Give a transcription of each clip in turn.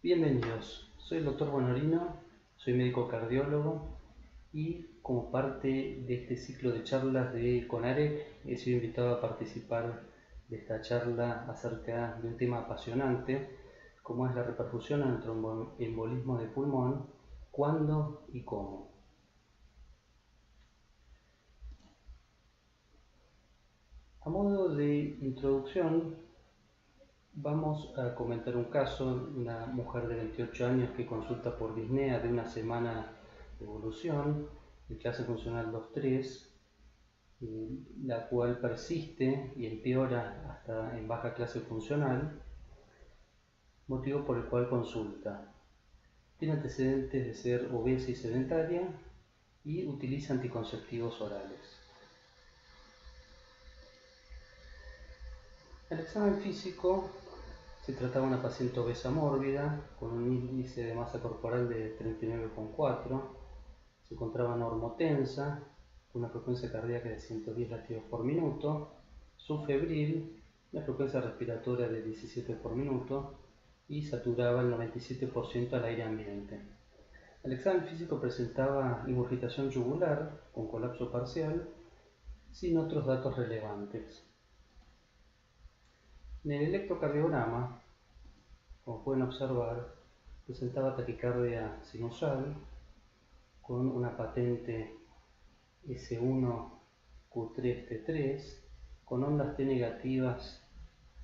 Bienvenidos, soy el Dr. Bonorino, soy médico cardiólogo y como parte de este ciclo de charlas de CONAREC he sido invitado a participar de esta charla acerca de un tema apasionante como es la repercusión en el tromboembolismo de pulmón, cuándo y cómo. A modo de introducción, vamos a comentar un caso de una mujer de 28 años que consulta por disnea de una semana de evolución de clase funcional 2-3, la cual persiste y empeora hasta en baja clase funcional, motivo por el cual consulta. Tiene antecedentes de ser obesa y sedentaria y utiliza anticonceptivos orales. El examen físico se trataba de una paciente obesa mórbida con un índice de masa corporal de 39,4, se encontraba normotensa, con una frecuencia cardíaca de 110 latidos por minuto, subfebril, una frecuencia respiratoria de 17 por minuto y saturaba el 97% al aire ambiente. El examen físico presentaba ingurgitación yugular con colapso parcial, sin otros datos relevantes. En el electrocardiograma, como pueden observar, presentaba taquicardia sinusal con una patente S1Q3T3 con ondas T negativas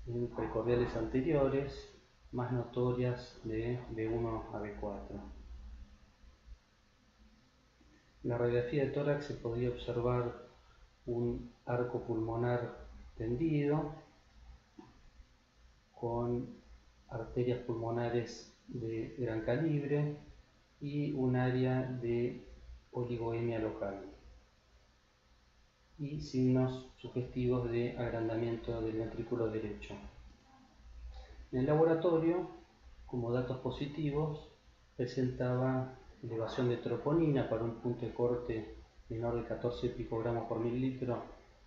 en precordiales anteriores, más notorias de B1 a B4. En la radiografía de tórax se podía observar un arco pulmonar tendido con arterias pulmonares de gran calibre y un área de oligoemia local y signos sugestivos de agrandamiento del ventrículo derecho. En el laboratorio, como datos positivos, presentaba elevación de troponina para un punto de corte menor de 14 picogramos por mililitro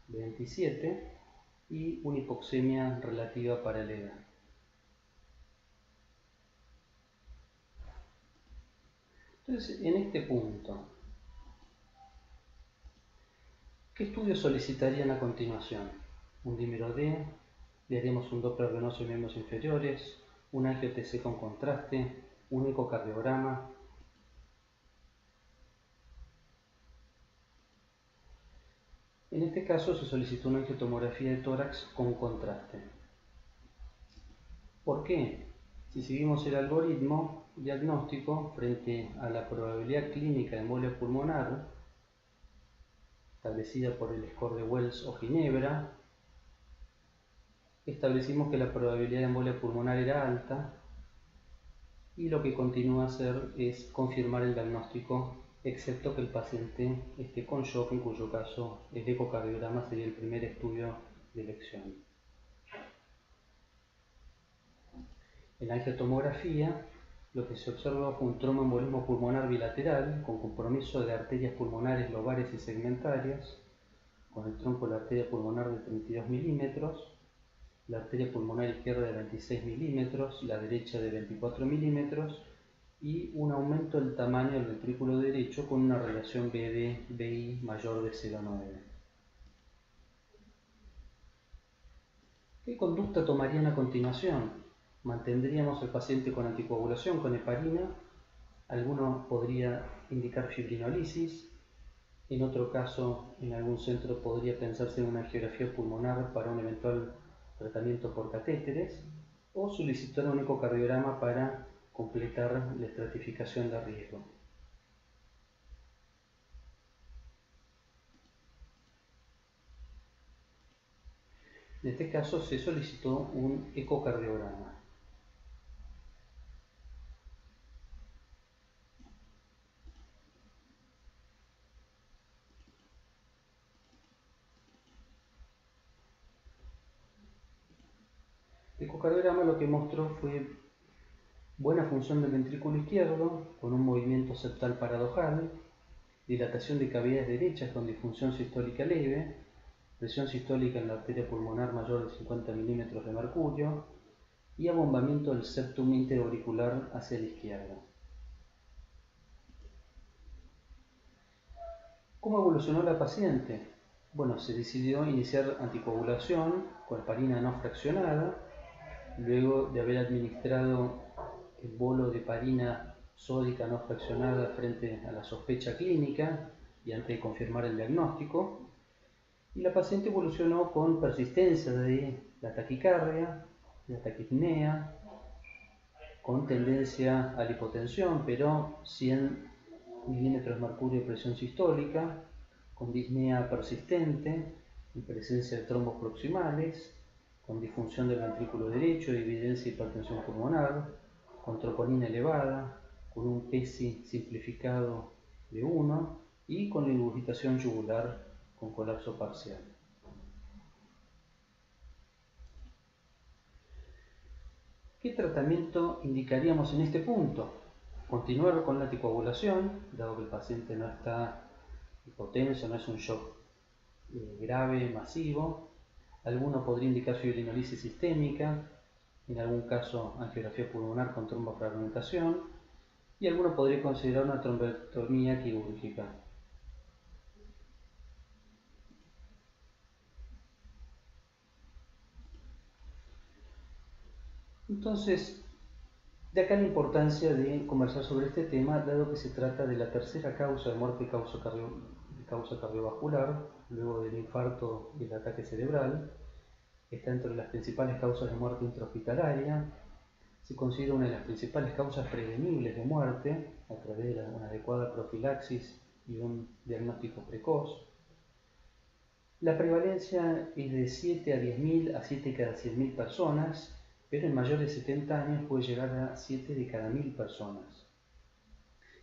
de 27 y una hipoxemia relativa para la edad. Entonces, en este punto, ¿qué estudios solicitarían a continuación? Un dímero D, le haríamos un Doppler venoso en miembros inferiores, un angio-TC con contraste, un ecocardiograma. En este caso se solicitó una angiotomografía de tórax con contraste. ¿Por qué? Si seguimos el algoritmo diagnóstico frente a la probabilidad clínica de embolia pulmonar, establecida por el score de Wells o Ginebra, establecimos que la probabilidad de embolia pulmonar era alta y lo que continúa a hacer es confirmar el diagnóstico, excepto que el paciente esté con shock, en cuyo caso el ecocardiograma sería el primer estudio de elección. En la angiotomografía, lo que se observó fue un tromboembolismo pulmonar bilateral con compromiso de arterias pulmonares lobares y segmentarias, con el tronco de la arteria pulmonar de 32 milímetros, la arteria pulmonar izquierda de 26 milímetros, la derecha de 24 milímetros y un aumento del tamaño del ventrículo derecho con una relación BD-BI mayor de 0,9. ¿Qué conducta tomarían a continuación? Mantendríamos al paciente con anticoagulación con heparina, alguno podría indicar fibrinolisis, en otro caso en algún centro podría pensarse en una angiografía pulmonar para un eventual tratamiento por catéteres o solicitar un ecocardiograma para completar la estratificación de riesgo. En este caso se solicitó un ecocardiograma. El ecocardiograma lo que mostró fue buena función del ventrículo izquierdo con un movimiento septal paradojal, dilatación de cavidades derechas con disfunción sistólica leve, presión sistólica en la arteria pulmonar mayor de 50 milímetros de mercurio, y abombamiento del septum interauricular hacia la izquierda. ¿Cómo evolucionó la paciente? Bueno, se decidió iniciar anticoagulación con heparina no fraccionada, luego de haber administrado el bolo de heparina sódica no fraccionada frente a la sospecha clínica y antes de confirmar el diagnóstico. Y la paciente evolucionó con persistencia de la taquicardia, la taquipnea, con tendencia a la hipotensión, pero 100 milímetros de mercurio de presión sistólica, con disnea persistente, en presencia de trombos proximales, con disfunción del ventrículo derecho, evidencia de hipertensión pulmonar, con troponina elevada, con un PESI simplificado de 1 y con ingurgitación yugular con colapso parcial. ¿Qué tratamiento indicaríamos en este punto? Continuar con la anticoagulación, dado que el paciente no está hipotenso, no es un shock grave, masivo. Alguno podría indicar fibrinolisis sistémica, en algún caso angiografía pulmonar con trombofragmentación, y alguno podría considerar una trombectomía quirúrgica. Entonces, de acá la importancia de conversar sobre este tema, dado que se trata de la tercera causa de muerte de causa cardiovascular, luego del infarto y el ataque cerebral. Está entre las principales causas de muerte intrahospitalaria. Se considera una de las principales causas prevenibles de muerte a través de una adecuada profilaxis y un diagnóstico precoz. La prevalencia es de 7 a 10.000 a 7 cada 100.000 personas, pero en mayores de 70 años puede llegar a 7 de cada 1.000 personas.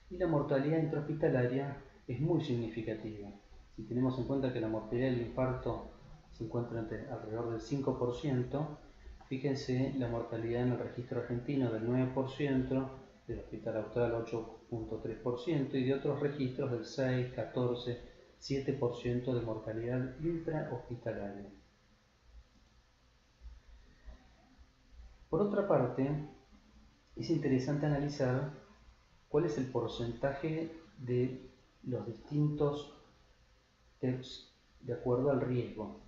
Y la mortalidad intrahospitalaria es muy significativa. Si tenemos en cuenta que la mortalidad del infarto se encuentra alrededor del 5%, fíjense la mortalidad en el registro argentino del 9%, del Hospital Austral 8.3% y de otros registros del 6, 14, 7% de mortalidad intrahospitalaria. Por otra parte, es interesante analizar cuál es el porcentaje de los distintos TEPS de acuerdo al riesgo.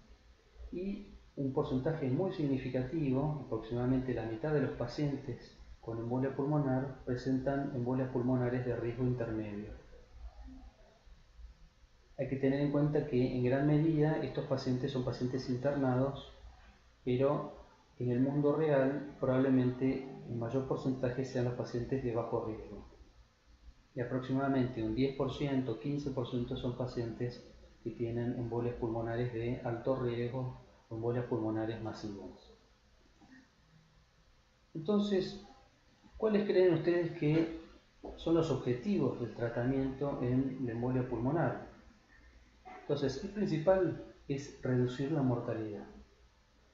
Y un porcentaje muy significativo, aproximadamente la mitad de los pacientes con embolia pulmonar presentan embolias pulmonares de riesgo intermedio. Hay que tener en cuenta que en gran medida estos pacientes son pacientes internados, pero en el mundo real probablemente el mayor porcentaje sean los pacientes de bajo riesgo. Y aproximadamente un 10%, 15% son pacientes que tienen embolias pulmonares de alto riesgo o embolias pulmonares masivas. Entonces, ¿cuáles creen ustedes que son los objetivos del tratamiento en la embolia pulmonar? Entonces, el principal es reducir la mortalidad.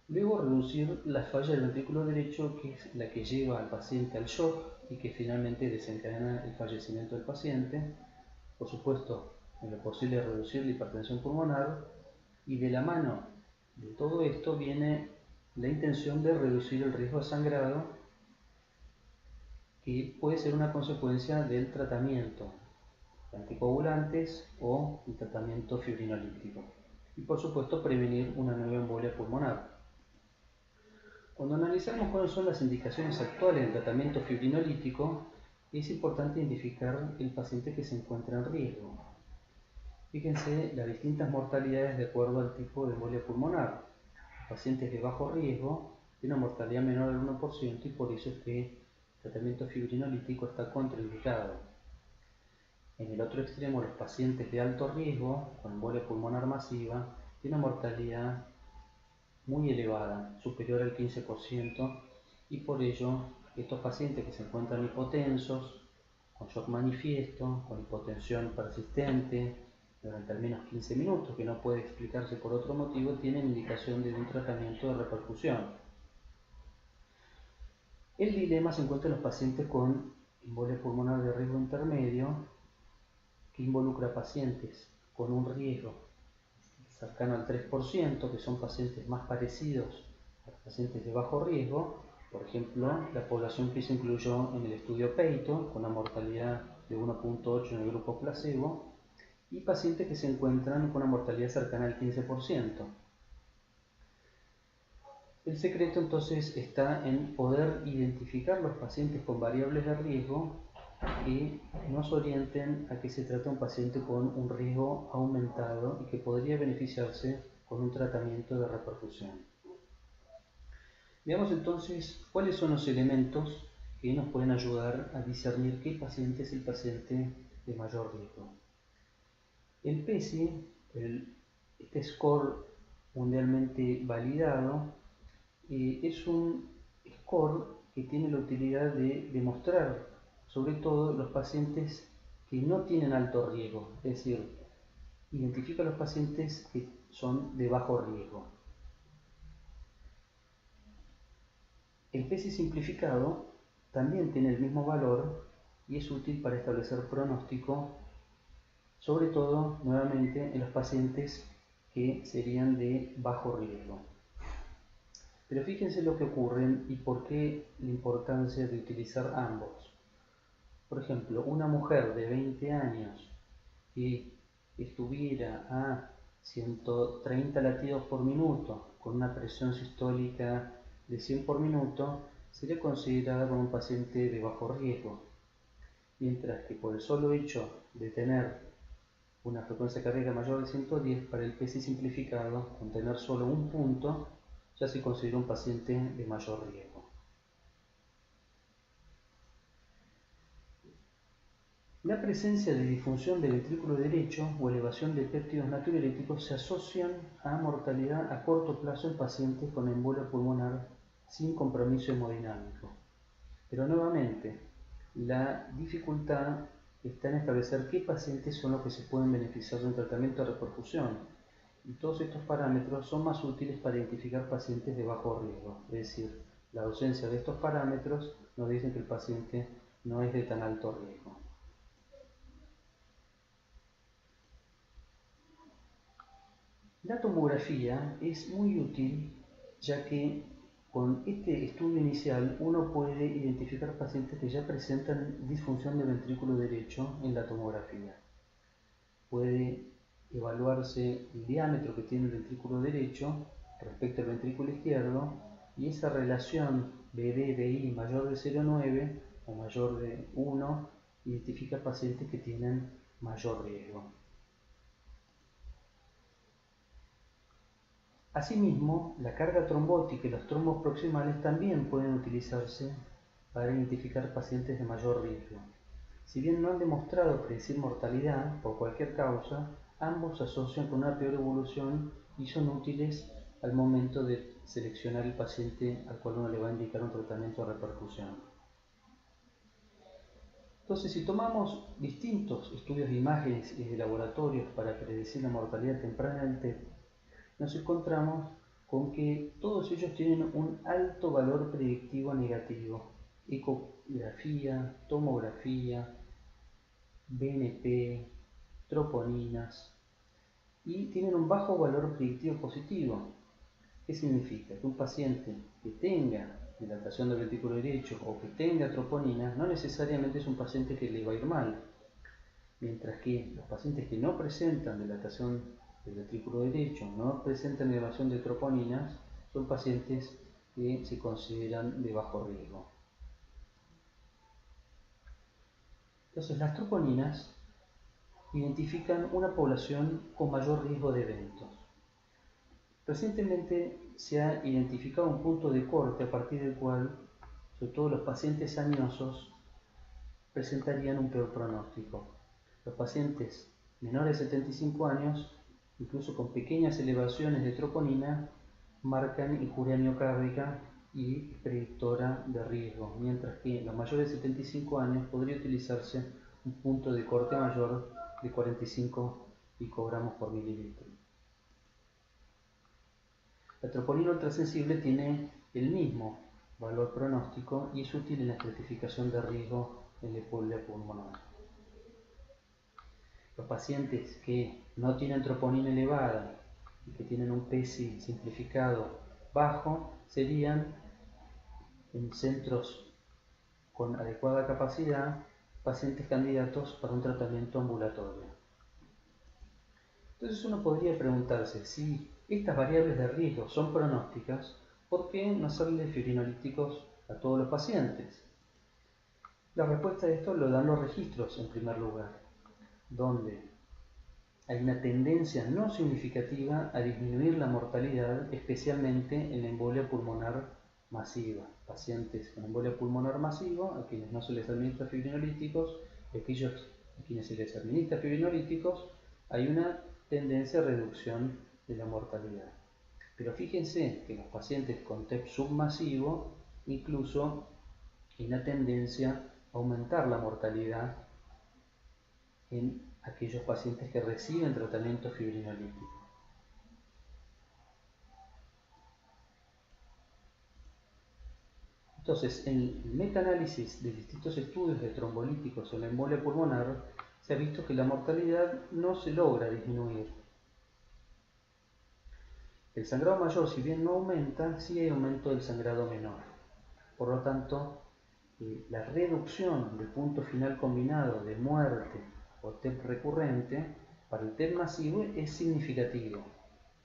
Luego, reducir la falla del ventrículo derecho, que es la que lleva al paciente al shock y que finalmente desencadena el fallecimiento del paciente. Por supuesto, en lo posible reducir la hipertensión pulmonar, y de la mano de todo esto viene la intención de reducir el riesgo de sangrado, que puede ser una consecuencia del tratamiento de anticoagulantes o el tratamiento fibrinolítico. Y por supuesto prevenir una nueva embolia pulmonar. Cuando analizamos cuáles son las indicaciones actuales del tratamiento fibrinolítico, es importante identificar el paciente que se encuentra en riesgo. Fíjense las distintas mortalidades de acuerdo al tipo de embolia pulmonar. Los pacientes de bajo riesgo tienen una mortalidad menor al 1% y por eso es que el tratamiento fibrinolítico está contraindicado. En el otro extremo, los pacientes de alto riesgo, con embolia pulmonar masiva, tienen una mortalidad muy elevada, superior al 15%, y por ello estos pacientes que se encuentran hipotensos, con shock manifiesto, con hipotensión persistente durante al menos 15 minutos, que no puede explicarse por otro motivo, tienen indicación de un tratamiento de repercusión. El dilema se encuentra en los pacientes con embolia pulmonar de riesgo intermedio, que involucra pacientes con un riesgo cercano al 3%, que son pacientes más parecidos a los pacientes de bajo riesgo, Por ejemplo, la población que se incluyó en el estudio Peito, con una mortalidad de 1.8 en el grupo placebo, y pacientes que se encuentran con una mortalidad cercana al 15%. El secreto entonces está en poder identificar los pacientes con variables de riesgo que nos orienten a que se trata de un paciente con un riesgo aumentado y que podría beneficiarse con un tratamiento de reperfusión. Veamos entonces cuáles son los elementos que nos pueden ayudar a discernir qué paciente es el paciente de mayor riesgo. El PESI, este score mundialmente validado, es un score que tiene la utilidad de demostrar sobre todo los pacientes que no tienen alto riesgo, es decir, identifica a los pacientes que son de bajo riesgo. El PESI simplificado también tiene el mismo valor y es útil para establecer pronóstico, sobre todo nuevamente en los pacientes que serían de bajo riesgo. Pero fíjense lo que ocurre y por qué la importancia de utilizar ambos. Por ejemplo, una mujer de 20 años que estuviera a 130 latidos por minuto con una presión sistólica de 100 por minuto sería considerada como un paciente de bajo riesgo, mientras que por el solo hecho de tener una frecuencia cardíaca mayor de 110, para el PESI simplificado, con tener solo un punto, ya se considera un paciente de mayor riesgo. La presencia de disfunción del ventrículo derecho o elevación de péptidos natriuréticos se asocian a mortalidad a corto plazo en pacientes con embolia pulmonar sin compromiso hemodinámico. Pero nuevamente, la dificultad está en establecer qué pacientes son los que se pueden beneficiar de un tratamiento de reperfusión. Y todos estos parámetros son más útiles para identificar pacientes de bajo riesgo. Es decir, la ausencia de estos parámetros nos dicen que el paciente no es de tan alto riesgo. La tomografía es muy útil ya que con este estudio inicial uno puede identificar pacientes que ya presentan disfunción del ventrículo derecho en la tomografía. Puede evaluarse el diámetro que tiene el ventrículo derecho respecto al ventrículo izquierdo y esa relación BD-BI mayor de 0,9 o mayor de 1 identifica pacientes que tienen mayor riesgo. Asimismo, la carga trombótica y los trombos proximales también pueden utilizarse para identificar pacientes de mayor riesgo. Si bien no han demostrado predecir mortalidad por cualquier causa, ambos se asocian con una peor evolución y son útiles al momento de seleccionar el paciente al cual uno le va a indicar un tratamiento de repercusión. Entonces, si tomamos distintos estudios de imágenes y de laboratorios para predecir la mortalidad temprana del TEP, nos encontramos con que todos ellos tienen un alto valor predictivo negativo. Ecografía, tomografía, BNP, troponinas, y tienen un bajo valor predictivo positivo. ¿Qué significa? Que un paciente que tenga dilatación del ventrículo derecho o que tenga troponinas no necesariamente es un paciente que le va a ir mal, mientras que los pacientes que no presentan dilatación del ventrículo derecho, no presentan elevación de troponinas, son pacientes que se consideran de bajo riesgo. Entonces, las troponinas identifican una población con mayor riesgo de eventos. Recientemente se ha identificado un punto de corte a partir del cual, sobre todo los pacientes añosos, presentarían un peor pronóstico. Los pacientes menores de 75 años, incluso con pequeñas elevaciones de troponina, marcan injuria miocárdica y predictora de riesgo, mientras que en los mayores de 75 años podría utilizarse un punto de corte mayor de 45 picogramos por mililitro. La troponina ultrasensible tiene el mismo valor pronóstico y es útil en la estratificación de riesgo en la embolia pulmonar. Los pacientes que no tienen troponina elevada y que tienen un PESI simplificado bajo serían en centros con adecuada capacidad pacientes candidatos para un tratamiento ambulatorio. Entonces uno podría preguntarse si estas variables de riesgo son pronósticas, ¿por qué no hacerle fibrinolíticos a todos los pacientes? La respuesta a esto lo dan los registros en primer lugar, donde hay una tendencia no significativa a disminuir la mortalidad, especialmente en la embolia pulmonar masiva. Pacientes con embolia pulmonar masiva, a quienes no se les administra fibrinolíticos, y aquellos a quienes se les administra fibrinolíticos, hay una tendencia a reducción de la mortalidad. Pero fíjense que los pacientes con TEP submasivo, incluso hay una tendencia a aumentar la mortalidad en aquellos pacientes que reciben tratamiento fibrinolítico. Entonces, en el metaanálisis de distintos estudios de trombolíticos en la embolia pulmonar, se ha visto que la mortalidad no se logra disminuir. El sangrado mayor, si bien no aumenta, sí hay aumento del sangrado menor. Por lo tanto, la reducción del punto final combinado de muerte o TEP recurrente para el TEP masivo es significativo,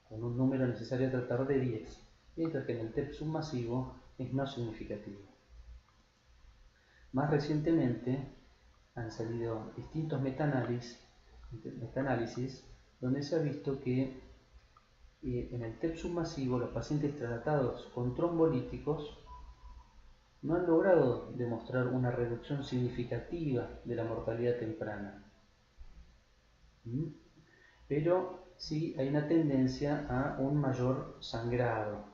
con un número necesario a tratar de 10, mientras que en el TEP submasivo es no significativo. Más recientemente han salido distintos metaanálisis donde se ha visto que en el TEP submasivo los pacientes tratados con trombolíticos no han logrado demostrar una reducción significativa de la mortalidad temprana. Pero sí hay una tendencia a un mayor sangrado.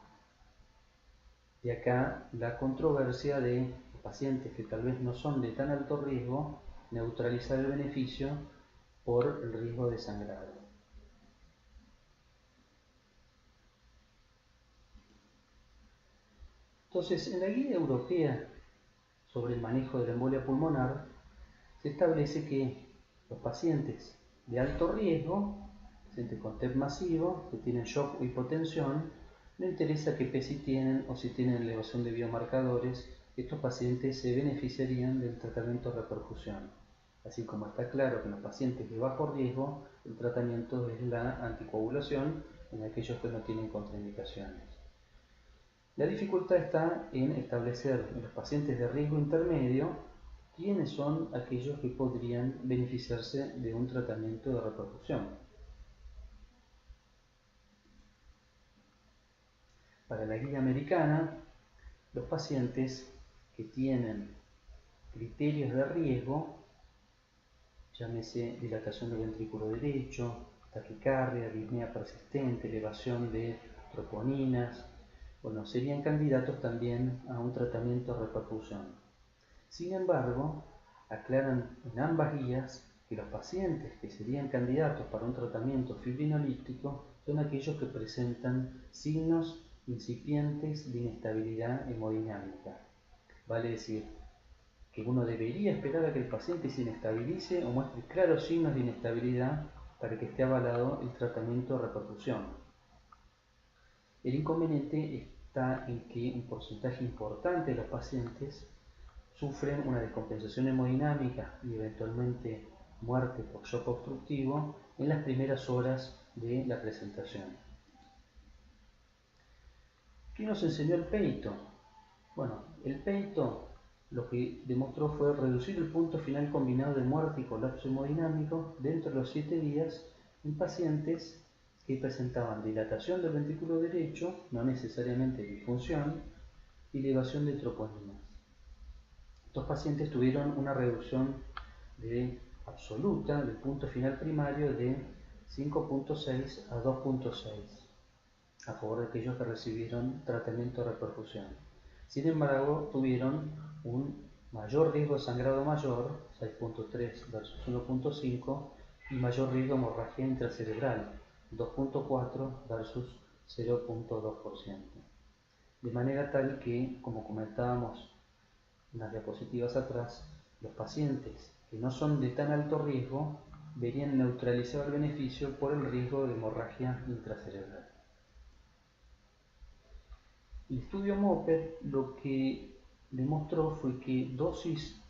De acá la controversia de pacientes que tal vez no son de tan alto riesgo, neutralizar el beneficio por el riesgo de sangrado. Entonces, en la guía europea sobre el manejo de la embolia pulmonar, se establece que los pacientes de alto riesgo, pacientes con TEP masivo, que tienen shock o hipotensión, no interesa qué PESI tienen o si tienen elevación de biomarcadores, estos pacientes se beneficiarían del tratamiento de repercusión. Así como está claro que en los pacientes de bajo riesgo, el tratamiento es la anticoagulación en aquellos que no tienen contraindicaciones. La dificultad está en establecer en los pacientes de riesgo intermedio quiénes son aquellos que podrían beneficiarse de un tratamiento de repercusión. Para la guía americana, los pacientes que tienen criterios de riesgo, llámese dilatación del ventrículo derecho, taquicardia, arritmia persistente, elevación de troponinas, bueno, serían candidatos también a un tratamiento de repercusión. Sin embargo, aclaran en ambas guías que los pacientes que serían candidatos para un tratamiento fibrinolítico son aquellos que presentan signos incipientes de inestabilidad hemodinámica. Vale decir, que uno debería esperar a que el paciente se inestabilice o muestre claros signos de inestabilidad para que esté avalado el tratamiento de repercusión. El inconveniente está en que un porcentaje importante de los pacientes sufren una descompensación hemodinámica y eventualmente muerte por shock obstructivo en las primeras horas de la presentación. ¿Qué nos enseñó el peito? Bueno, el peito lo que demostró fue reducir el punto final combinado de muerte y colapso hemodinámico dentro de los 7 días en pacientes que presentaban dilatación del ventrículo derecho, no necesariamente disfunción, y elevación de troponinas. Estos pacientes tuvieron una reducción absoluta del punto final primario de 5.6 a 2.6 a favor de aquellos que recibieron tratamiento de repercusión. Sin embargo, tuvieron un mayor riesgo de sangrado mayor, 6.3 versus 1.5, y mayor riesgo de hemorragia intracerebral, 2.4 versus 0.2%. De manera tal que, como comentábamos unas diapositivas atrás, los pacientes que no son de tan alto riesgo verían neutralizado el beneficio por el riesgo de hemorragia intracerebral. El estudio MOPED lo que demostró fue que dosis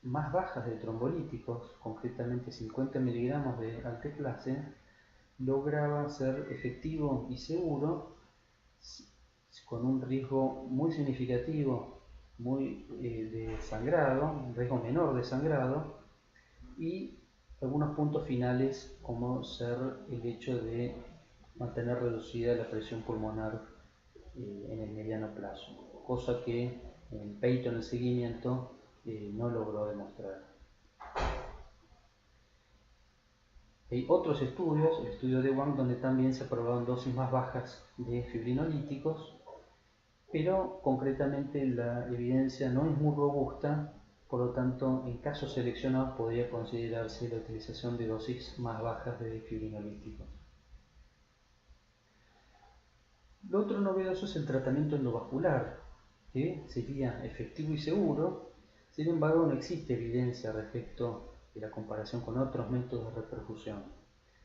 más bajas de trombolíticos, concretamente 50 miligramos de alteplase, lograba ser efectivo y seguro con un riesgo muy significativo de sangrado, un riesgo menor de sangrado, y algunos puntos finales como ser el hecho de mantener reducida la presión pulmonar en el mediano plazo, cosa que en el peito, en el seguimiento, no logró demostrar. Hay otros estudios, el estudio de Wang, donde también se aprobaron dosis más bajas de fibrinolíticos, pero concretamente la evidencia no es muy robusta, por lo tanto en casos seleccionados podría considerarse la utilización de dosis más bajas de fibrinolíticos. Lo otro novedoso es el tratamiento endovascular, que sería efectivo y seguro. Sin embargo, no existe evidencia respecto de la comparación con otros métodos de reperfusión.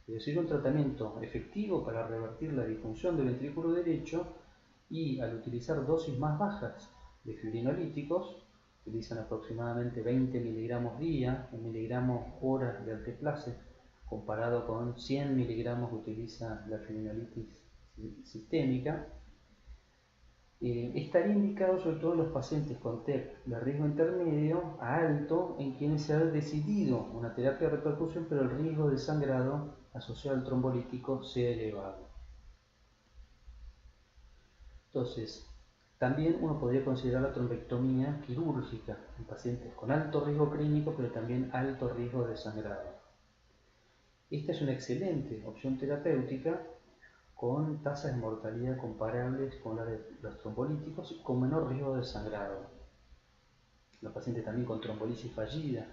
Es decir, un tratamiento efectivo para revertir la disfunción del ventrículo derecho, y al utilizar dosis más bajas de fibrinolíticos, utilizan aproximadamente 20 miligramos día, 1 miligramo hora de alteplase, comparado con 100 miligramos que utiliza la fibrinolitis sistémica. Estaría indicado sobre todo en los pacientes con TEP de riesgo intermedio a alto, en quienes se ha decidido una terapia de repercusión, pero el riesgo de sangrado asociado al trombolítico sea elevado. Entonces, también uno podría considerar la trombectomía quirúrgica en pacientes con alto riesgo clínico, pero también alto riesgo de sangrado. Esta es una excelente opción terapéutica con tasas de mortalidad comparables con las de los trombolíticos y con menor riesgo de sangrado. Los pacientes también con trombolisis fallida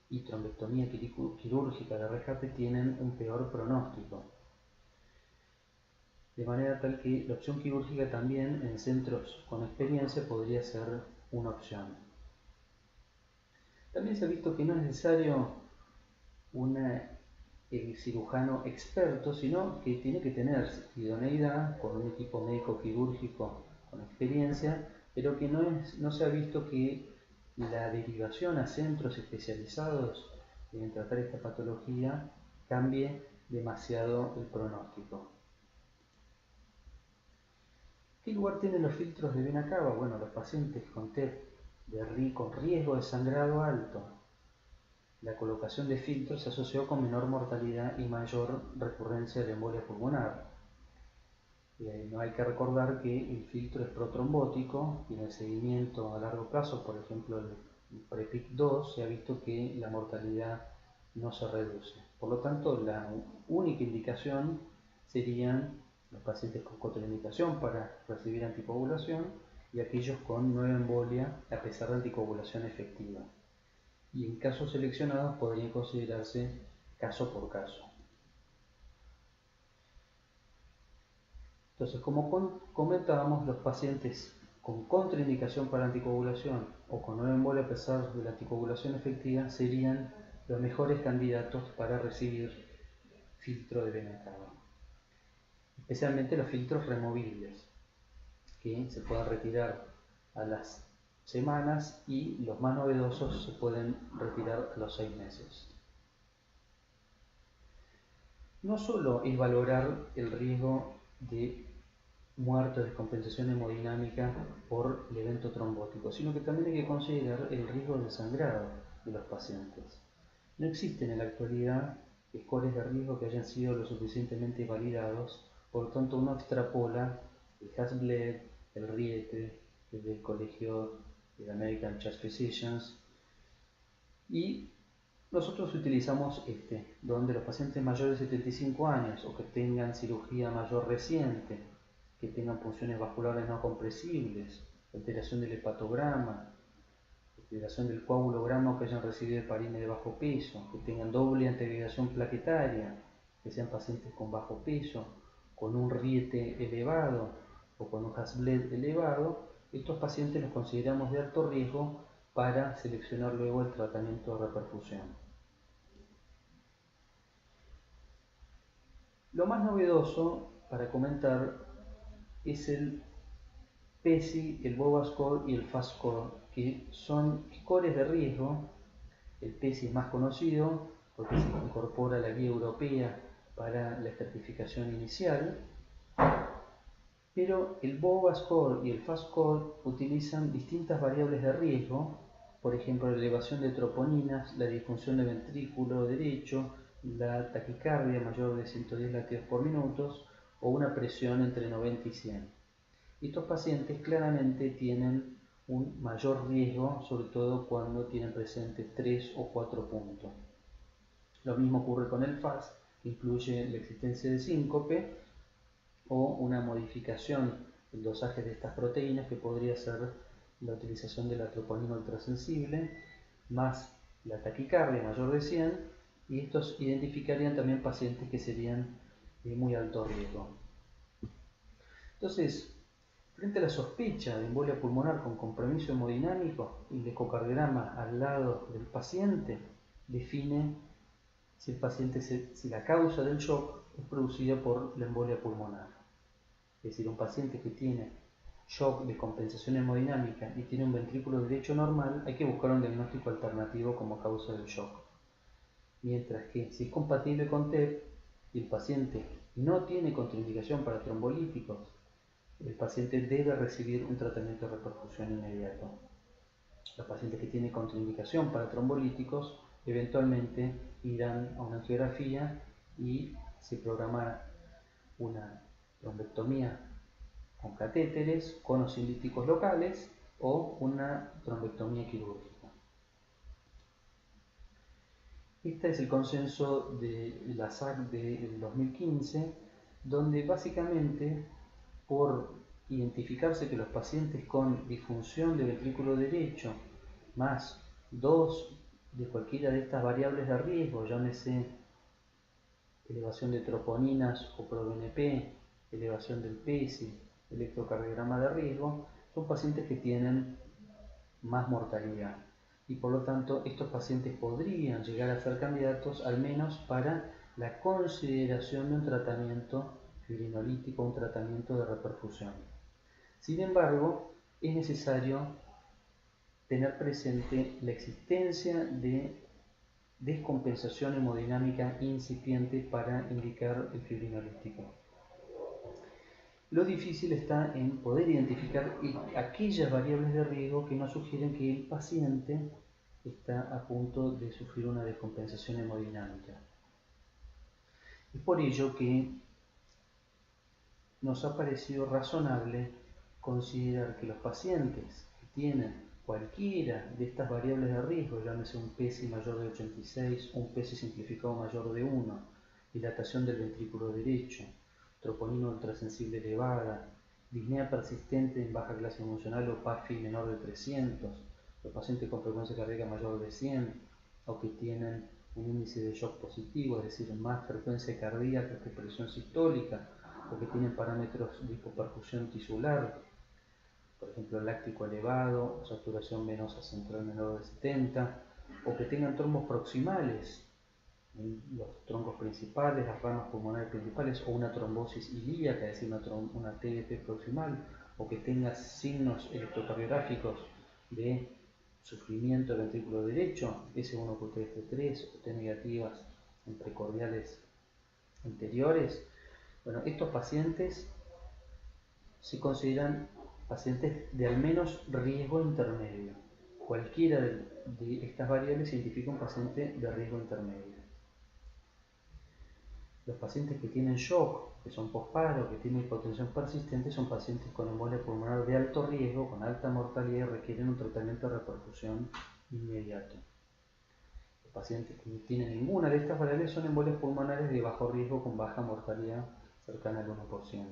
y trombectomía quirúrgica de rescate tienen un peor pronóstico. De manera tal que la opción quirúrgica también en centros con experiencia podría ser una opción. También se ha visto que no es necesario un cirujano experto, sino que tiene que tener idoneidad con un equipo médico quirúrgico con experiencia, pero que no se ha visto que la derivación a centros especializados en tratar esta patología cambie demasiado el pronóstico. ¿Qué lugar tienen los filtros de vena cava? Bueno, los pacientes con TEP con riesgo de sangrado alto, la colocación de filtros se asoció con menor mortalidad y mayor recurrencia de la embolia pulmonar. No hay que recordar que el filtro es protrombótico y en el seguimiento a largo plazo, por ejemplo el PREPIC2, se ha visto que la mortalidad no se reduce. Por lo tanto, la única indicación serían los pacientes con contraindicación para recibir anticoagulación y aquellos con nueva embolia a pesar de anticoagulación efectiva. Y en casos seleccionados podrían considerarse caso por caso. Entonces, como comentábamos, los pacientes con contraindicación para anticoagulación o con nueva embolia a pesar de la anticoagulación efectiva serían los mejores candidatos para recibir filtro de vena cava. Especialmente los filtros removibles, que se pueden retirar a las semanas y los más novedosos se pueden retirar a los 6 meses. No solo es valorar el riesgo de muerte o descompensación hemodinámica por el evento trombótico, sino que también hay que considerar el riesgo de sangrado de los pacientes. No existen en la actualidad scores de riesgo que hayan sido lo suficientemente validados, por lo tanto uno extrapola el Hasbled, el RIETE, el del Colegio de American Chest Physicians, y nosotros utilizamos donde los pacientes mayores de 75 años o que tengan cirugía mayor reciente, que tengan punciones vasculares no compresibles, alteración del hepatograma, alteración del coagulograma o que hayan recibido heparina de bajo peso, que tengan doble antiagregación plaquetaria, que sean pacientes con bajo peso, con un RIETE elevado o con un Hasbled elevado. Estos pacientes los consideramos de alto riesgo para seleccionar luego el tratamiento de reperfusión. Lo más novedoso para comentar es el PESI, el BOBA score y el FAST score, que son scores de riesgo. El PESI es más conocido porque se incorpora a la guía europea para la estratificación inicial, pero el BOBA score y el FAST score utilizan distintas variables de riesgo, por ejemplo la elevación de troponinas, la disfunción del ventrículo derecho, la taquicardia mayor de 110 latidos por minuto o una presión entre 90 y 100. Estos pacientes claramente tienen un mayor riesgo, sobre todo cuando tienen presente 3 o 4 puntos. Lo mismo ocurre con el FAST, que incluye la existencia de síncope o una modificación del dosaje de estas proteínas, que podría ser la utilización de la troponina ultrasensible, más la taquicardia mayor de 100, y estos identificarían también pacientes que serían de muy alto riesgo. Entonces, frente a la sospecha de embolia pulmonar con compromiso hemodinámico, el ecocardiograma al lado del paciente define si la causa del shock es producida por la embolia pulmonar. Es decir, un paciente que tiene shock de compensación hemodinámica y tiene un ventrículo derecho normal, hay que buscar un diagnóstico alternativo como causa del shock. Mientras que si es compatible con TEP y el paciente no tiene contraindicación para trombolíticos, el paciente debe recibir un tratamiento de reperfusión inmediato. Los pacientes que tienen contraindicación para trombolíticos eventualmente irán a una angiografía y se programa una trombectomía con catéteres, con o sin líticos locales o una trombectomía quirúrgica. Este es el consenso de la SAC del 2015, donde básicamente por identificarse que los pacientes con disfunción de ventrículo derecho más dos de cualquiera de estas variables de riesgo, llámese elevación de troponinas o ProBNP, elevación del PESI, electrocardiograma de riesgo, son pacientes que tienen más mortalidad y por lo tanto estos pacientes podrían llegar a ser candidatos al menos para la consideración de un tratamiento fibrinolítico, un tratamiento de reperfusión. Sin embargo, es necesario tener presente la existencia de descompensación hemodinámica incipiente para indicar el fibrinolítico. Lo difícil está en poder identificar aquellas variables de riesgo que nos sugieren que el paciente está a punto de sufrir una descompensación hemodinámica. Es por ello que nos ha parecido razonable considerar que los pacientes que tienen cualquiera de estas variables de riesgo, llámese un PESI mayor de 86, un PESI simplificado mayor de 1, dilatación del ventrículo derecho, troponina ultrasensible elevada, disnea persistente en baja clase emocional o PAFI menor de 300, los pacientes con frecuencia cardíaca mayor de 100 o que tienen un índice de shock positivo, es decir, más frecuencia cardíaca que presión sistólica, o que tienen parámetros de hipoperfusión tisular, por ejemplo láctico elevado, saturación venosa central menor de 70, o que tengan trombos proximales, los troncos principales, las ramas pulmonares principales, o una trombosis ilíaca, es decir, una TDP proximal, o que tenga signos electrocardiográficos de sufrimiento del ventrículo derecho, S1 QTF3 o T negativas en precordiales anteriores. Bueno, estos pacientes se consideran pacientes de al menos riesgo intermedio. Cualquiera de estas variables significa un paciente de riesgo intermedio. Los pacientes que tienen shock, que son posparo, que tienen hipotensión persistente, son pacientes con embolia pulmonar de alto riesgo, con alta mortalidad y requieren un tratamiento de reperfusión inmediato. Los pacientes que no tienen ninguna de estas variables son embolias pulmonares de bajo riesgo con baja mortalidad cercana al 1%.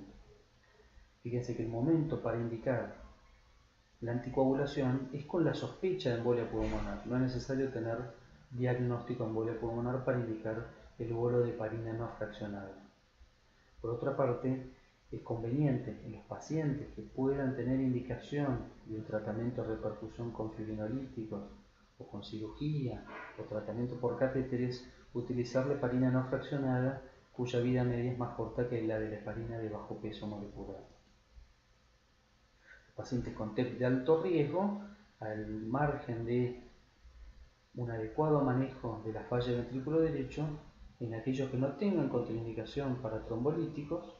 Fíjense que el momento para indicar la anticoagulación es con la sospecha de embolia pulmonar. No es necesario tener diagnóstico de embolia pulmonar para indicar el bolo de heparina no fraccionada. Por otra parte, es conveniente en los pacientes que puedan tener indicación de un tratamiento de reperfusión con fibrinolíticos o con cirugía o tratamiento por catéteres, utilizar la heparina no fraccionada, cuya vida media es más corta que la de la heparina de bajo peso molecular. Pacientes con TEP de alto riesgo, al margen de un adecuado manejo de la falla del ventrículo derecho, en aquellos que no tengan contraindicación para trombolíticos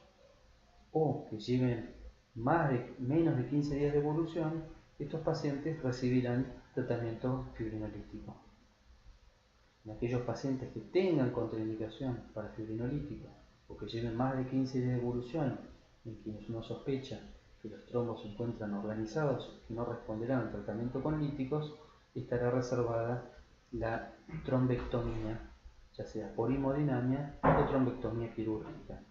o que lleven menos de 15 días de evolución, estos pacientes recibirán tratamiento fibrinolítico. En aquellos pacientes que tengan contraindicación para fibrinolítico o que lleven más de 15 días de evolución, en quienes uno sospecha que los trombos se encuentran organizados y no responderán al tratamiento con líticos, estará reservada la trombectomía, ya sea por hemodinamia o trombectomía quirúrgica.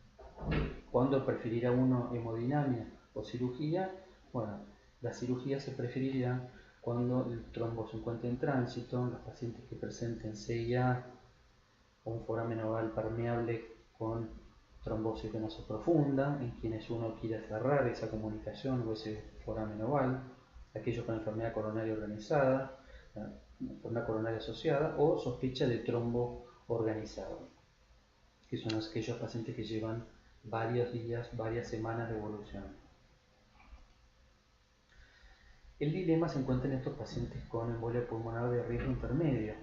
¿Cuándo preferirá uno hemodinamia o cirugía? Bueno, la cirugía se preferirá cuando el trombo se encuentre en tránsito, los pacientes que presenten CIA o un foramen oval permeable con trombosis venosa profunda, en quienes uno quiera cerrar esa comunicación o ese foramen oval, aquellos con enfermedad coronaria organizada, enfermedad coronaria asociada o sospecha de trombo organizado, que son aquellos pacientes que llevan varios días, varias semanas de evolución. El dilema se encuentra en estos pacientes con embolia pulmonar de riesgo intermedio,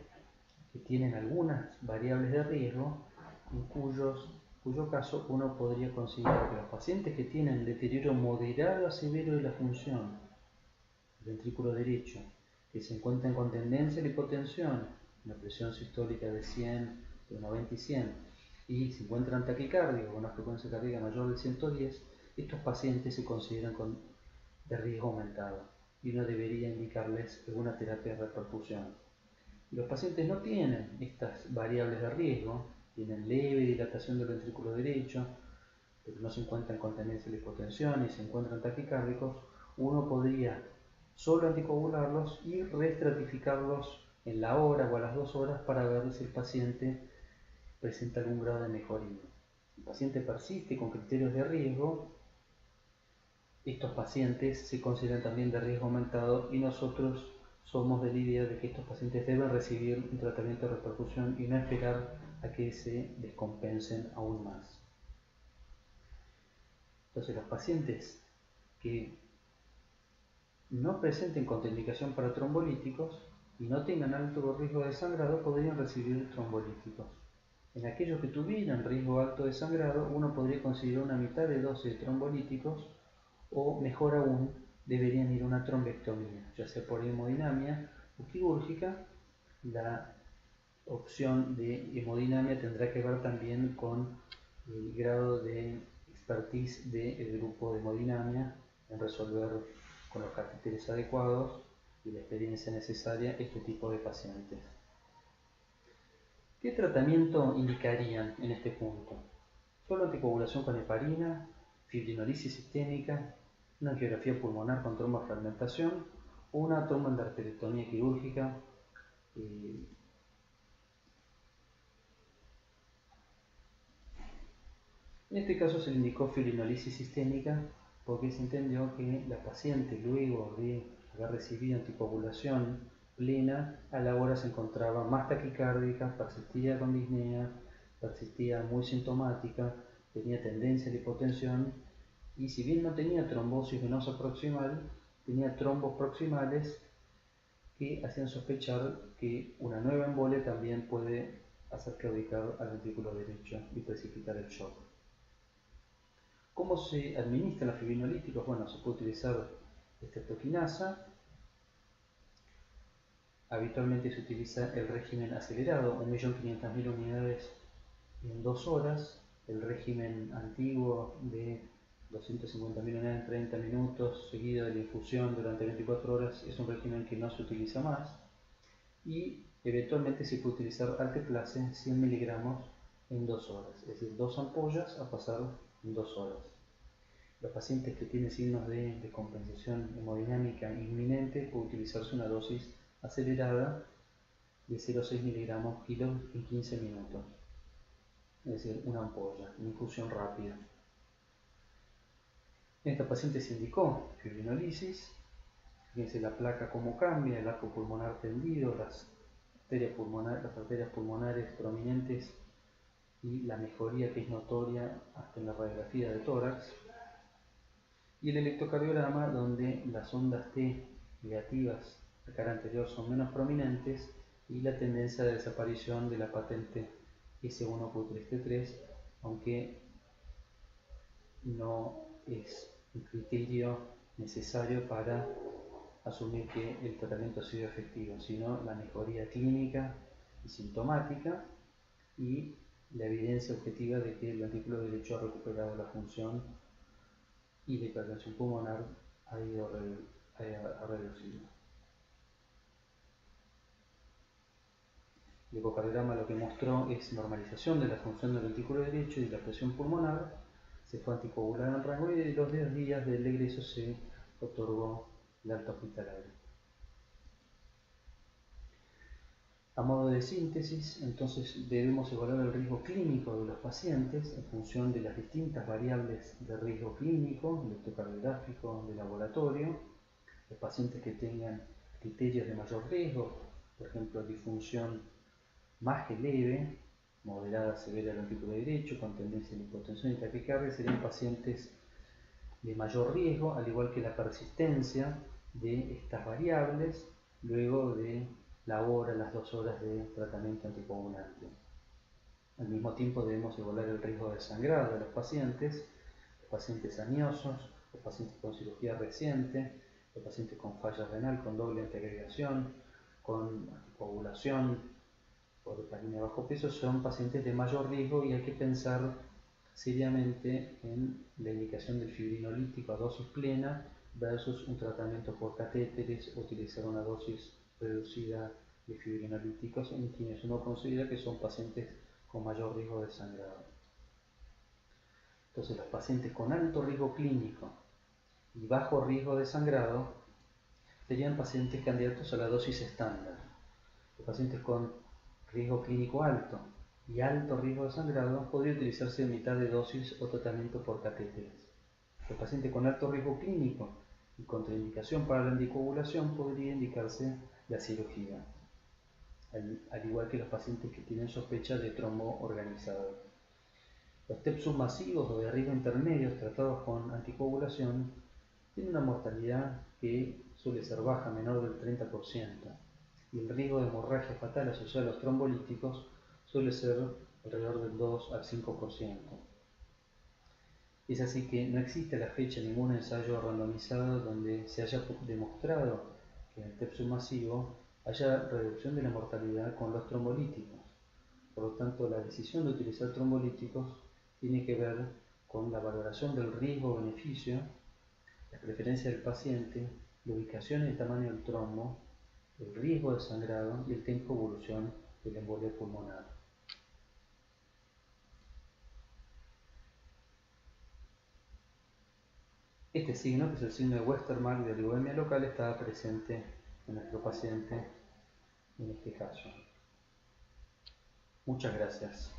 que tienen algunas variables de riesgo, en cuyo caso uno podría considerar que los pacientes que tienen deterioro moderado a severo de la función del ventrículo derecho, que se encuentran con tendencia a la hipotensión, una presión sistólica de 100, de 90 y 100, y se encuentran taquicárdico con una frecuencia cardíaca mayor de 110, estos pacientes se consideran de riesgo aumentado y uno debería indicarles alguna terapia de reperfusión. Los pacientes no tienen estas variables de riesgo, tienen leve dilatación del ventrículo derecho, pero no se encuentran con tendencia a la hipotensión y se encuentran taquicárdicos, uno podría solo anticoagularlos y reestratificarlos en la hora o a las 2 horas para ver si el paciente presenta algún grado de mejoría. Si el paciente persiste con criterios de riesgo, estos pacientes se consideran también de riesgo aumentado y nosotros somos de la idea de que estos pacientes deben recibir un tratamiento de reperfusión y no esperar a que se descompensen aún más. Entonces, los pacientes que no presenten contraindicación para trombolíticos y no tengan alto riesgo de sangrado podrían recibir trombolíticos. En aquellos que tuvieran riesgo alto de sangrado, uno podría considerar una mitad de dosis de trombolíticos o, mejor aún, deberían ir a una trombectomía, ya sea por hemodinamia o quirúrgica. La opción de hemodinamia tendrá que ver también con el grado de expertise del grupo de hemodinamia en resolver con los catéteres adecuados y la experiencia necesaria este tipo de pacientes. ¿Qué tratamiento indicarían en este punto? Solo anticoagulación con heparina, fibrinolisis sistémica, una angiografía pulmonar con trombofragmentación o una tromboendarterectomía quirúrgica. En este caso se le indicó fibrinolisis sistémica porque se entendió que la paciente, luego de haber recibido anticoagulación plena, a la hora se encontraba más taquicárdica, persistía con disnea, persistía muy sintomática, tenía tendencia a la hipotensión y si bien no tenía trombosis venosa proximal, tenía trombos proximales que hacían sospechar que una nueva embolia también puede hacer claudicar al ventrículo derecho y precipitar el shock. ¿Cómo se administran los fibrinolíticos? Bueno, se puede utilizar estreptoquinasa. Habitualmente se utiliza el régimen acelerado, 1.500.000 unidades en 2 horas. El régimen antiguo de 250.000 unidades en 30 minutos, seguido de la infusión durante 24 horas, es un régimen que no se utiliza más. Y eventualmente se puede utilizar alteplase 100 miligramos en 2 horas, es decir, 2 ampollas a pasar en 2 horas. Los pacientes que tienen signos de descompensación hemodinámica inminente puede utilizarse una dosis acelerada de 0,6 miligramos kilo en 15 minutos, es decir, una ampolla, una infusión rápida. En esta paciente se indicó fibrinolisis, fíjense la placa cómo cambia, el arco pulmonar tendido, las arterias pulmonares prominentes y la mejoría que es notoria hasta en la radiografía de tórax. Y el electrocardiograma, donde las ondas T negativas de cara anterior son menos prominentes y la tendencia de desaparición de la patente S1Q3T3, aunque no es un criterio necesario para asumir que el tratamiento ha sido efectivo, sino la mejoría clínica y sintomática y la evidencia objetiva de que el ventrículo derecho ha recuperado la función y la hipertensión pulmonar ha reducido. El ecocardiograma lo que mostró es normalización de la función del ventrículo derecho y la presión pulmonar. Se fue anticoagular en rango y de los 10 días del egreso se otorgó el alta hospitalaria. A modo de síntesis, entonces debemos evaluar el riesgo clínico de los pacientes en función de las distintas variables de riesgo clínico, electrocardiográfico, de laboratorio. Los pacientes que tengan criterios de mayor riesgo, por ejemplo, disfunción más que leve, moderada, severa del ventrículo derecho, con tendencia a la hipotensión y taquicardia, serían pacientes de mayor riesgo, al igual que la persistencia de estas variables luego de la hora, las 2 horas de tratamiento anticoagulante. Al mismo tiempo debemos evaluar el riesgo de sangrado de los pacientes aniosos, los pacientes con cirugía reciente, los pacientes con falla renal, con doble antiagregación, con anticoagulación por heparina bajo peso, son pacientes de mayor riesgo y hay que pensar seriamente en la indicación del fibrinolítico a dosis plena versus un tratamiento por catéteres, utilizar una dosis reducida de fibrinolíticos en quienes uno considera que son pacientes con mayor riesgo de sangrado. Entonces, los pacientes con alto riesgo clínico y bajo riesgo de sangrado serían pacientes candidatos a la dosis estándar. Los pacientes con riesgo clínico alto y alto riesgo de sangrado podría utilizarse mitad de dosis o tratamiento por catéteres. El paciente con alto riesgo clínico y contraindicación para la anticoagulación podría indicarse la cirugía, al igual que los pacientes que tienen sospecha de trombo organizado. Los TEP submasivos o de riesgo intermedio tratados con anticoagulación tienen una mortalidad que suele ser baja, menor del 30%, y el riesgo de hemorragia fatal asociado a los trombolíticos suele ser alrededor del 2 al 5%. Es así que no existe a la fecha ningún ensayo randomizado donde se haya demostrado que en el TEP submasivo haya reducción de la mortalidad con los trombolíticos. Por lo tanto, la decisión de utilizar trombolíticos tiene que ver con la valoración del riesgo-beneficio, la preferencia del paciente, la ubicación y el tamaño del trombo, el riesgo de sangrado y el tiempo de evolución de la embolia pulmonar. Este signo, que es el signo de Westermarck de oligoemia local, estaba presente en nuestro paciente en este caso. Muchas gracias.